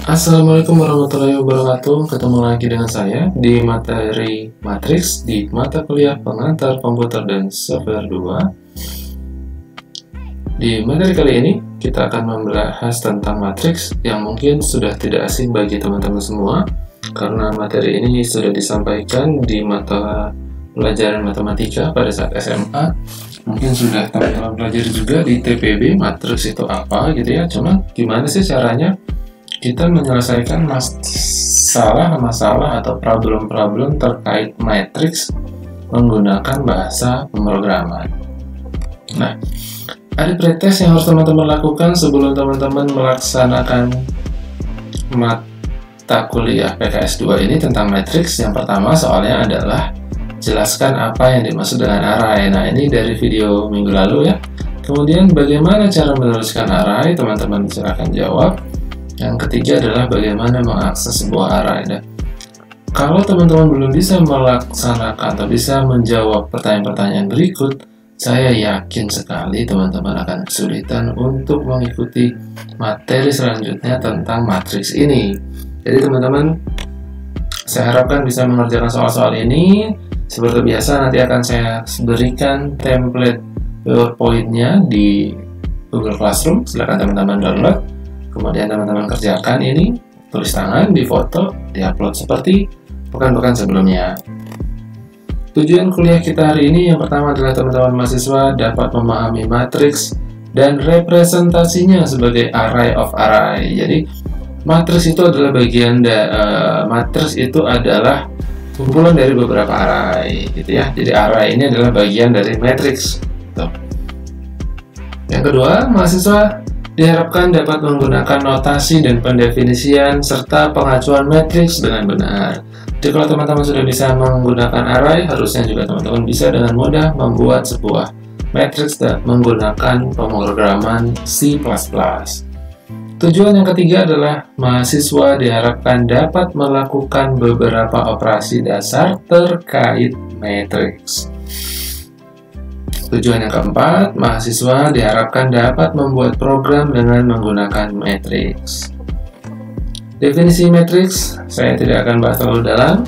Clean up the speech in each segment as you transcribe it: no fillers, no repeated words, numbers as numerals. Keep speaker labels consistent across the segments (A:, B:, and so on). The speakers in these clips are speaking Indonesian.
A: Assalamualaikum warahmatullahi wabarakatuh. Ketemu lagi dengan saya di materi matriks di mata kuliah pengantar komputer dan software 2. Di materi kali ini kita akan membahas tentang matriks yang mungkin sudah tidak asing bagi teman-teman semua, karena materi ini sudah disampaikan di mata pelajaran matematika pada saat SMA. Mungkin sudah teman-teman pelajari juga di TPB, matriks itu apa gitu ya. Cuma gimana sih caranya kita menyelesaikan masalah atau problem-problem terkait matriks menggunakan bahasa pemrograman. Nah, ada pretest yang harus teman-teman lakukan sebelum teman-teman melaksanakan mata kuliah PKS 2 ini tentang matriks. Yang pertama soalnya adalah jelaskan apa yang dimaksud dengan array. Nah, ini dari video minggu lalu ya. Kemudian bagaimana cara menuliskan array, teman-teman silakan jawab. Yang ketiga adalah bagaimana mengakses sebuah array. Nah, kalau teman-teman belum bisa melaksanakan atau bisa menjawab pertanyaan-pertanyaan berikut, saya yakin sekali teman-teman akan kesulitan untuk mengikuti materi selanjutnya tentang matriks ini. Jadi teman-teman, saya harapkan bisa mengerjakan soal-soal ini. Seperti biasa, nanti akan saya berikan template PowerPoint-nya di Google Classroom. Silakan teman-teman download. Kemudian teman-teman kerjakan ini, tulis tangan, difoto, diupload seperti pekan-pekan sebelumnya. Tujuan kuliah kita hari ini yang pertama adalah teman-teman mahasiswa dapat memahami matriks dan representasinya sebagai array of array. Jadi matriks itu adalah matriks itu adalah kumpulan dari beberapa array, gitu ya. Jadi array ini adalah bagian dari matriks. Yang kedua, mahasiswa diharapkan dapat menggunakan notasi dan pendefinisian serta pengacuan matriks dengan benar. Jadi kalau teman-teman sudah bisa menggunakan array, harusnya juga teman-teman bisa dengan mudah membuat sebuah matriks menggunakan pemrograman C++. Tujuan yang ketiga adalah mahasiswa diharapkan dapat melakukan beberapa operasi dasar terkait matriks. Tujuan yang keempat, mahasiswa diharapkan dapat membuat program dengan menggunakan matriks. Definisi matriks, saya tidak akan bahas terlalu dalam.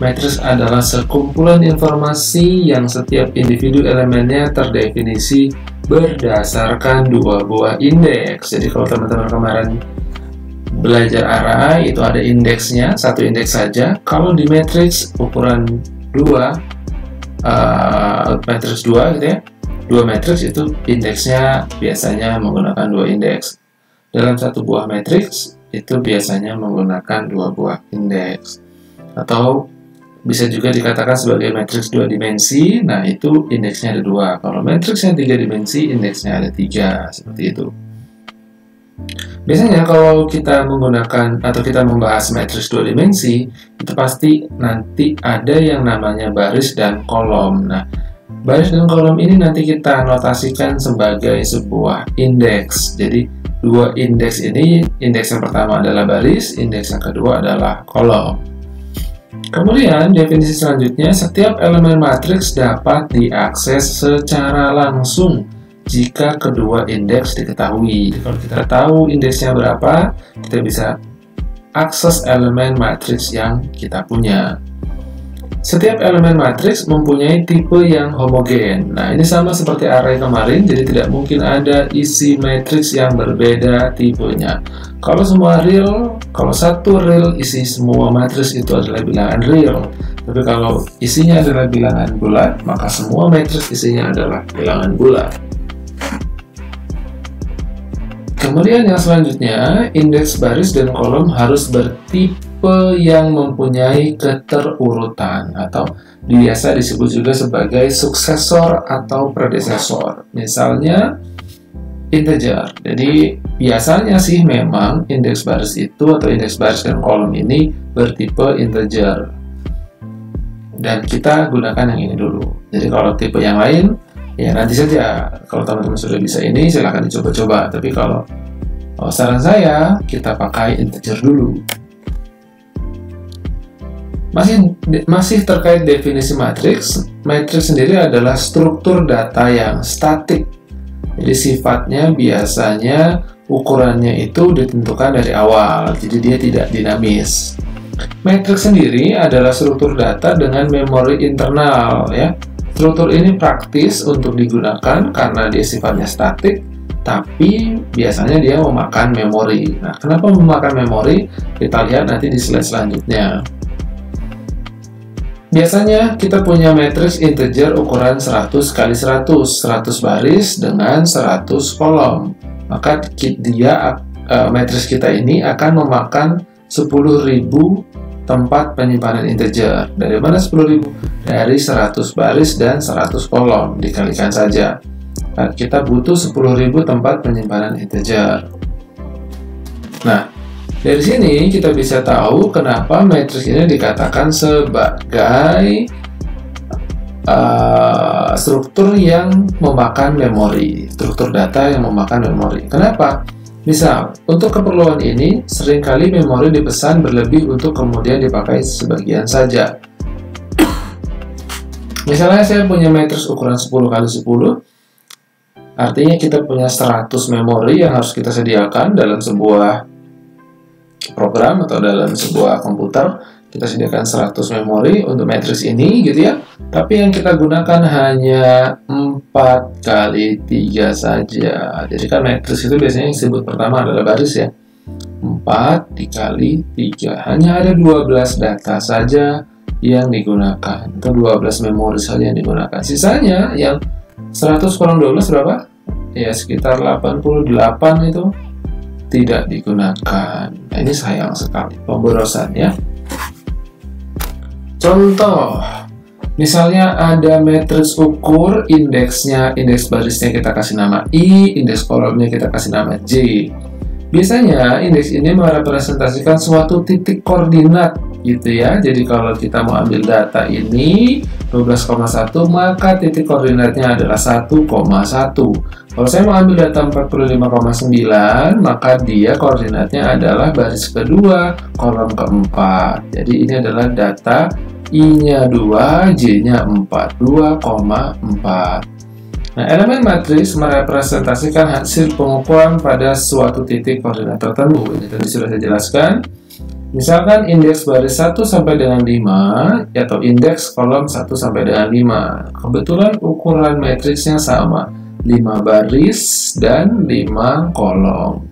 A: Matriks adalah sekumpulan informasi yang setiap individu elemennya terdefinisi berdasarkan dua buah indeks. Jadi kalau teman-teman kemarin belajar array, itu ada indeksnya, satu indeks saja. Kalau di matriks ukuran 2, matriks 2 gitu ya, 2 matriks itu indeksnya biasanya menggunakan 2 indeks. Dalam satu buah matriks itu biasanya menggunakan 2 buah indeks, atau bisa juga dikatakan sebagai matriks 2 dimensi. Nah, itu indeksnya ada 2. Kalau matriksnya 3 dimensi, indeksnya ada 3, seperti itu. Biasanya kalau kita menggunakan atau kita membahas matriks 2 dimensi, itu pasti nanti ada yang namanya baris dan kolom. Nah, baris dan kolom ini nanti kita notasikan sebagai sebuah indeks. Jadi, dua indeks ini, indeks yang pertama adalah baris, indeks yang kedua adalah kolom. Kemudian, definisi selanjutnya, setiap elemen matriks dapat diakses secara langsung jika kedua indeks diketahui. Kalau kita tahu indeksnya berapa, kita bisa akses elemen matriks yang kita punya. Setiap elemen matriks mempunyai tipe yang homogen. Nah, ini sama seperti array kemarin, jadi tidak mungkin ada isi matriks yang berbeda tipenya. Kalau semua real, kalau satu real, isi semua matriks itu adalah bilangan real. Tapi kalau isinya adalah bilangan bulat, maka semua matriks isinya adalah bilangan bulat. Kemudian yang selanjutnya, indeks baris dan kolom harus bertipe yang mempunyai keterurutan atau biasa disebut juga sebagai suksesor atau predesesor. Misalnya integer. Jadi biasanya sih memang indeks baris itu atau indeks baris dan kolom ini bertipe integer. Dan kita gunakan yang ini dulu. Jadi kalau tipe yang lain, ya nanti saja. Kalau teman-teman sudah bisa ini, silahkan dicoba-coba. Tapi kalau saran saya, kita pakai integer dulu. Masih terkait definisi matriks, matriks sendiri adalah struktur data yang statik. Jadi sifatnya biasanya ukurannya itu ditentukan dari awal, jadi dia tidak dinamis. Matriks sendiri adalah struktur data dengan memori internal ya. Struktur ini praktis untuk digunakan karena dia sifatnya statik, tapi biasanya dia memakan memori. Nah, kenapa memakan memori? Kita lihat nanti di slide selanjutnya. Biasanya kita punya matriks integer ukuran 100 kali 100 baris dengan 100 kolom. Maka matriks kita ini akan memakan 10.000 tempat penyimpanan integer. Dari mana 10.000? Dari 100 baris dan 100 kolom. Dikalikan saja. Nah, kita butuh 10.000 tempat penyimpanan integer. Nah, dari sini kita bisa tahu kenapa matriks ini dikatakan sebagai struktur yang memakan memori, struktur data yang memakan memori. Kenapa? Misal, untuk keperluan ini, seringkali memori dipesan berlebih untuk kemudian dipakai sebagian saja. Misalnya saya punya matriks ukuran 10 kali 10, artinya kita punya 100 memori yang harus kita sediakan dalam sebuah program atau dalam sebuah komputer. Kita sediakan 100 memori untuk matriks ini gitu ya, tapi yang kita gunakan hanya 4 kali 3 saja. Jadi kan matriks itu biasanya yang disebut pertama adalah baris ya, 4 dikali 3, hanya ada 12 data saja yang digunakan, atau 12 memori saja yang digunakan. Sisanya yang 100 kurang 12 berapa? Ya sekitar 88 itu tidak digunakan. Nah, ini sayang sekali, pemborosan ya. Contoh, misalnya ada matriks ukur, indeks barisnya kita kasih nama I, indeks kolomnya kita kasih nama J. Biasanya indeks ini merepresentasikan suatu titik koordinat gitu ya. Jadi kalau kita mau ambil data ini 12,1, maka titik koordinatnya adalah 1,1. Kalau saya mau ambil data 45,9, maka dia koordinatnya adalah baris kedua, kolom keempat. Jadi ini adalah data I-nya 2, J-nya 4, 2,4. Nah, elemen matriks merepresentasikan hasil pengukuran pada suatu titik koordinat tertentu. Ini tadi sudah saya jelaskan. Misalkan indeks baris 1 sampai dengan 5, atau indeks kolom 1 sampai dengan 5. Kebetulan ukuran matriksnya sama, 5 baris dan 5 kolom.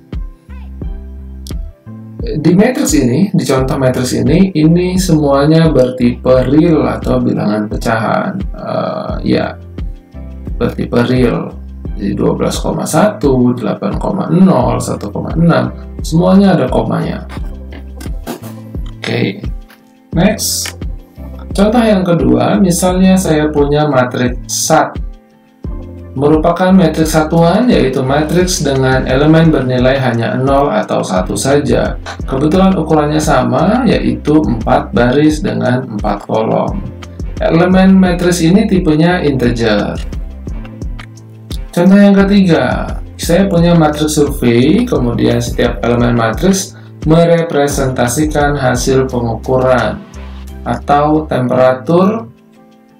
A: Di matriks ini, di contoh matriks ini semuanya bertipe real atau bilangan pecahan. Ya, bertipe real. Jadi 12,1, 8,0, 1,6, semuanya ada komanya. Oke, next. Contoh yang kedua, misalnya saya punya matriks SAT. Merupakan matriks satuan, yaitu matriks dengan elemen bernilai hanya 0 atau 1 saja. Kebetulan ukurannya sama, yaitu 4 baris dengan 4 kolom. Elemen matriks ini tipenya integer. Contoh yang ketiga, saya punya matriks survei, kemudian setiap elemen matriks merepresentasikan hasil pengukuran atau temperatur.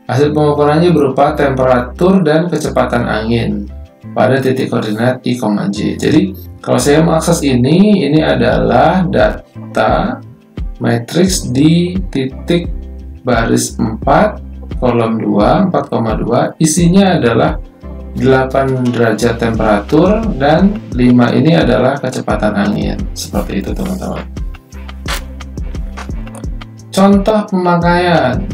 A: Hasil pengukurannya berupa temperatur dan kecepatan angin pada titik koordinat I, J. Jadi kalau saya mengakses ini adalah data matriks di titik baris 4, kolom 2, 4,2, isinya adalah 8 derajat temperatur dan 5 ini adalah kecepatan angin. Seperti itu teman-teman. Contoh pemakaian.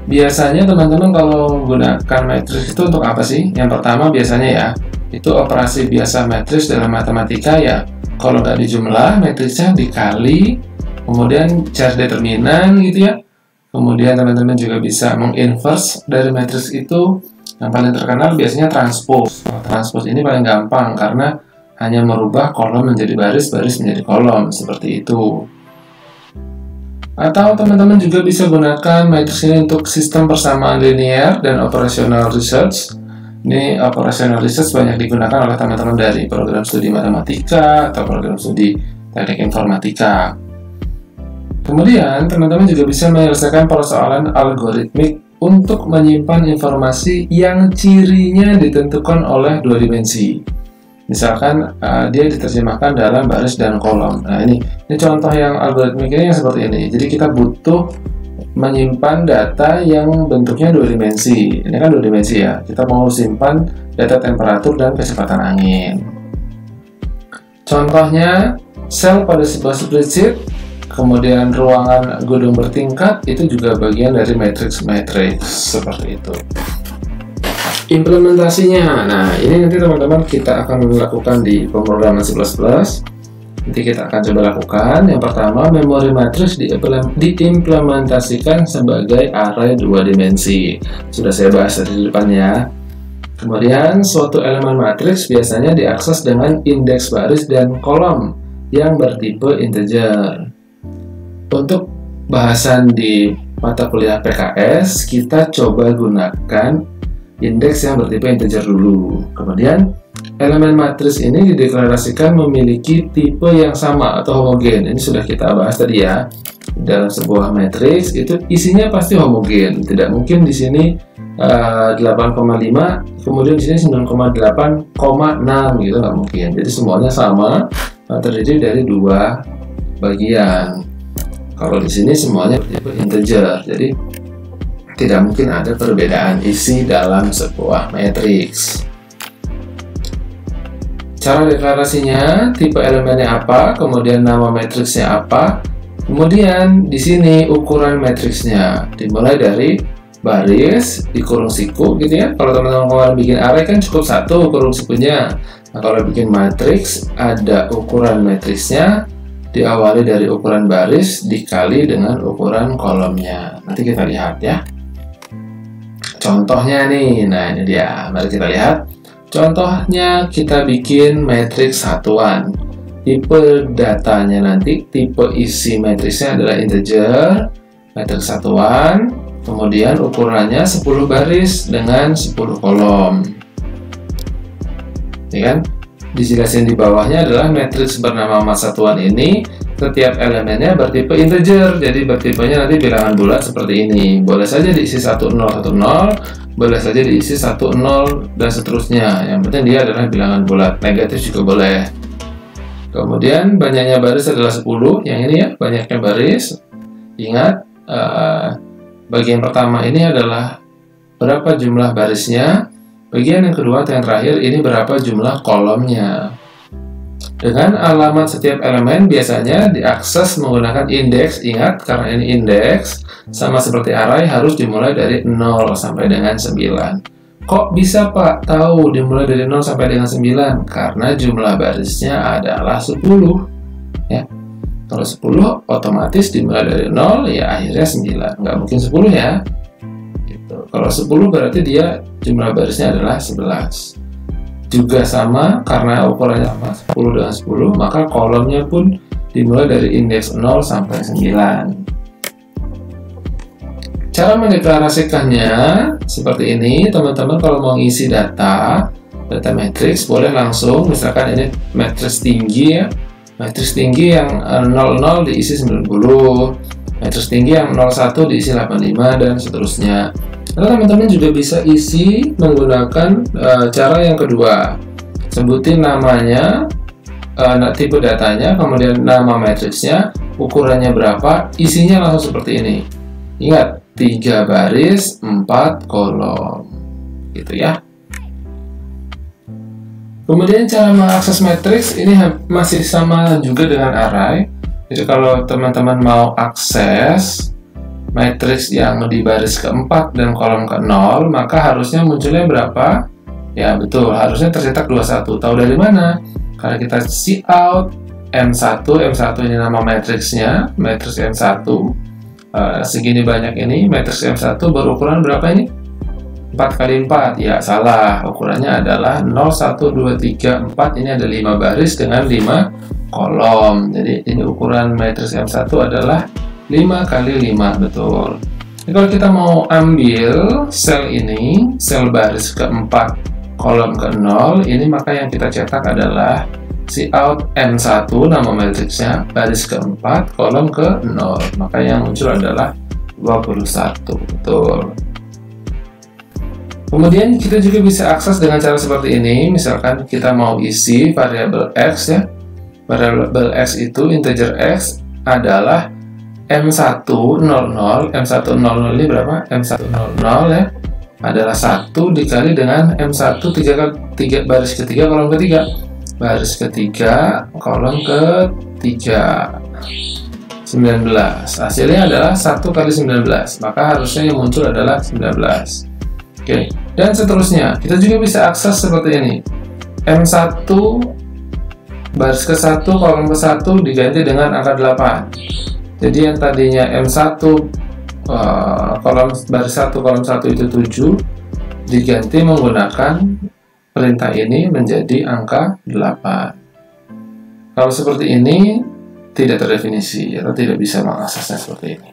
A: Biasanya teman-teman kalau menggunakan matriks itu untuk apa sih? Yang pertama biasanya ya, itu operasi biasa matriks dalam matematika ya. Kalau nggak dijumlah, matriksnya dikali, kemudian cari determinan gitu ya. Kemudian teman-teman juga bisa menginverse dari matriks itu. Yang paling terkenal biasanya transpose. Transpose ini paling gampang karena hanya merubah kolom menjadi baris, baris menjadi kolom, seperti itu. Atau teman-teman juga bisa gunakan matriks ini untuk sistem persamaan linear dan operational research. Ini operational research banyak digunakan oleh teman-teman dari program studi matematika atau program studi teknik informatika. Kemudian teman-teman juga bisa menyelesaikan persoalan algoritmik untuk menyimpan informasi yang cirinya ditentukan oleh 2 dimensi. Misalkan dia diterjemahkan dalam baris dan kolom. Nah, ini contoh yang algoritmik ini yang seperti ini. Jadi kita butuh menyimpan data yang bentuknya 2 dimensi. Ini kan 2 dimensi ya. Kita mau simpan data temperatur dan kecepatan angin. Contohnya, sel pada sebuah spreadsheet, kemudian ruangan gedung bertingkat, itu juga bagian dari matriks-matriks seperti itu. Implementasinya, nah ini nanti teman-teman kita akan melakukan di pemrograman C++. Nanti kita akan coba lakukan. Yang pertama, memori matriks diimplementasikan sebagai array 2 dimensi. Sudah saya bahas di depannya. Kemudian, suatu elemen matriks biasanya diakses dengan indeks baris dan kolom yang bertipe integer. Untuk bahasan di mata kuliah PKS, kita coba gunakan indeks yang bertipe integer dulu. Kemudian, elemen matriks ini dideklarasikan memiliki tipe yang sama atau homogen. Ini sudah kita bahas tadi ya. Dalam sebuah matriks itu isinya pasti homogen. Tidak mungkin di sini 8,5, kemudian di sini 9,8,6 gitu, nggak mungkin. Jadi semuanya sama, terdiri dari 2 bagian. Kalau di sini semuanya bertipe integer. Jadi tidak mungkin ada perbedaan isi dalam sebuah matriks. Cara deklarasinya, tipe elemennya apa, kemudian nama matriksnya apa, kemudian di sini ukuran matriksnya dimulai dari baris dikurung siku gitu ya. Kalau teman-teman bikin array kan cukup 1 kurung sikunya. Nah, kalau bikin matriks ada ukuran matriksnya diawali dari ukuran baris dikali dengan ukuran kolomnya. Nanti kita lihat ya. Contohnya nih, nah ini dia. Mari kita lihat. Contohnya kita bikin matriks satuan. Tipe datanya nanti, tipe isi matriksnya adalah integer, matriks satuan, kemudian ukurannya 10 baris dengan 10 kolom. Ya kan? Dijelasin di bawahnya adalah matriks bernama mas satuan ini, setiap elemennya bertipe integer, jadi bertipenya nanti bilangan bulat seperti ini. Boleh saja diisi 1010, boleh saja diisi 10 dan seterusnya. Yang penting dia adalah bilangan bulat, negatif juga boleh. Kemudian banyaknya baris adalah 10, yang ini ya, banyaknya baris. Ingat, bagian pertama ini adalah berapa jumlah barisnya, bagian yang kedua atau yang terakhir ini berapa jumlah kolomnya. Dengan alamat setiap elemen biasanya diakses menggunakan indeks. Ingat, karena ini indeks, sama seperti array harus dimulai dari 0 sampai dengan 9. Kok bisa Pak tahu dimulai dari 0 sampai dengan 9? Karena jumlah barisnya adalah 10. Ya. Kalau 10 otomatis dimulai dari 0, ya akhirnya 9. Nggak mungkin 10 ya. Gitu. Kalau 10 berarti dia jumlah barisnya adalah 11. Juga sama, karena ukurannya sama 10 dengan 10, maka kolomnya pun dimulai dari indeks 0 sampai 9. Cara mendeklarasikannya seperti ini, teman-teman. Kalau mau ngisi data matriks, boleh langsung, misalkan ini matriks tinggi ya, matriks tinggi yang 00 diisi 90, matriks tinggi yang 01 diisi 85, dan seterusnya. Lalu teman-teman juga bisa isi menggunakan cara yang kedua. Sebutin namanya, tipe datanya, kemudian nama matriksnya, ukurannya berapa, isinya langsung seperti ini. Ingat, 3 baris, 4 kolom. Gitu ya. Kemudian cara mengakses matriks ini masih sama juga dengan array. Jadi kalau teman-teman mau akses matriks yang di baris ke-4 dan kolom ke-0, maka harusnya munculnya berapa? Ya betul, harusnya tercetak 21. Tahu dari mana? Karena kita cout M1 ini nama matriksnya, matriks M1. Segini banyak ini, matriks M1 berukuran berapa ini? 4 kali 4, ya salah, ukurannya adalah 0, 1, 2, 3, 4, ini ada 5 baris dengan 5 kolom. Jadi ini ukuran matriks M1 adalah 5 kali 5, betul. Jadi kalau kita mau ambil sel ini, sel baris ke-4, kolom ke-0, ini maka yang kita cetak adalah cout M1, nama matriksnya, baris ke-4, kolom ke-0. Maka yang muncul adalah 21, betul. Kemudian kita juga bisa akses dengan cara seperti ini. Misalkan kita mau isi variabel X ya. Variabel X itu integer X adalah M100. M100 ini berapa? M100 ya adalah 1 dikali dengan M1 baris ketiga kolom ketiga. Baris ketiga kolom ketiga 19. Hasilnya adalah 1 kali 19. Maka harusnya yang muncul adalah 19. Oke, dan seterusnya kita juga bisa akses seperti ini. M1 baris ke-1 kolom ke-1 diganti dengan angka 8. Jadi yang tadinya M1 kolom baris 1 kolom 1 itu 7 diganti menggunakan perintah ini menjadi angka 8. Kalau seperti ini tidak terdefinisi atau tidak bisa mengaksesnya seperti ini.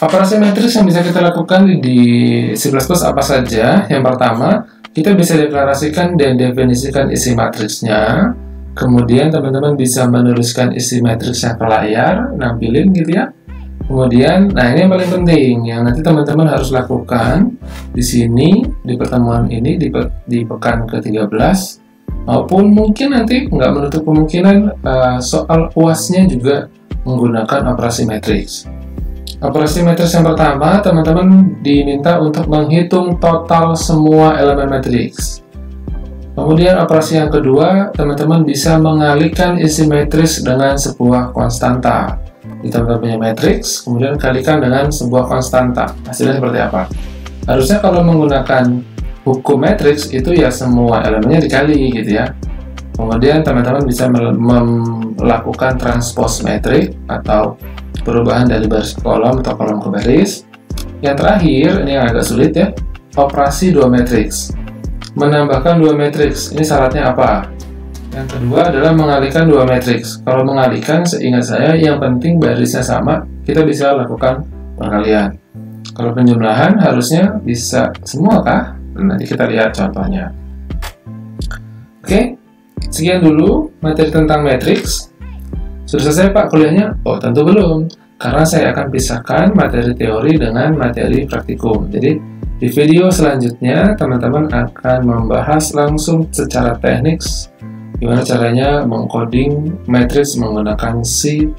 A: Operasi matriks yang bisa kita lakukan di C++ apa saja? Yang pertama, kita bisa deklarasikan dan definisikan isi matriksnya. Kemudian teman-teman bisa menuliskan isi matriksnya ke layar, nampilin gitu ya. Kemudian, nah ini yang paling penting, yang nanti teman-teman harus lakukan di sini, di pertemuan ini, di pekan ke-13, maupun mungkin nanti nggak menutup kemungkinan soal UAS-nya juga menggunakan operasi matriks. Operasi matriks yang pertama, teman-teman diminta untuk menghitung total semua elemen matriks. Kemudian operasi yang kedua, teman-teman bisa mengalihkan isi matriks dengan sebuah konstanta. Teman-teman punya matriks, kemudian kalikan dengan sebuah konstanta. Hasilnya seperti apa? Harusnya kalau menggunakan hukum matriks itu ya semua elemennya dikali gitu ya. Kemudian teman-teman bisa melakukan transpose matriks atau perubahan dari baris ke kolom atau kolom ke baris. Yang terakhir, ini yang agak sulit ya, operasi dua matriks. Menambahkan dua matriks, ini syaratnya apa? Yang kedua adalah mengalihkan dua matriks. Kalau mengalihkan, seingat saya, yang penting barisnya sama, kita bisa lakukan perkalian. Kalau penjumlahan, harusnya bisa semua kah? Nanti kita lihat contohnya. Oke, sekian dulu materi tentang matriks. Sudah selesai Pak kuliahnya? Oh tentu belum, karena saya akan pisahkan materi teori dengan materi praktikum. Jadi di video selanjutnya teman-teman akan membahas langsung secara teknis gimana caranya mengcoding matriks menggunakan C++.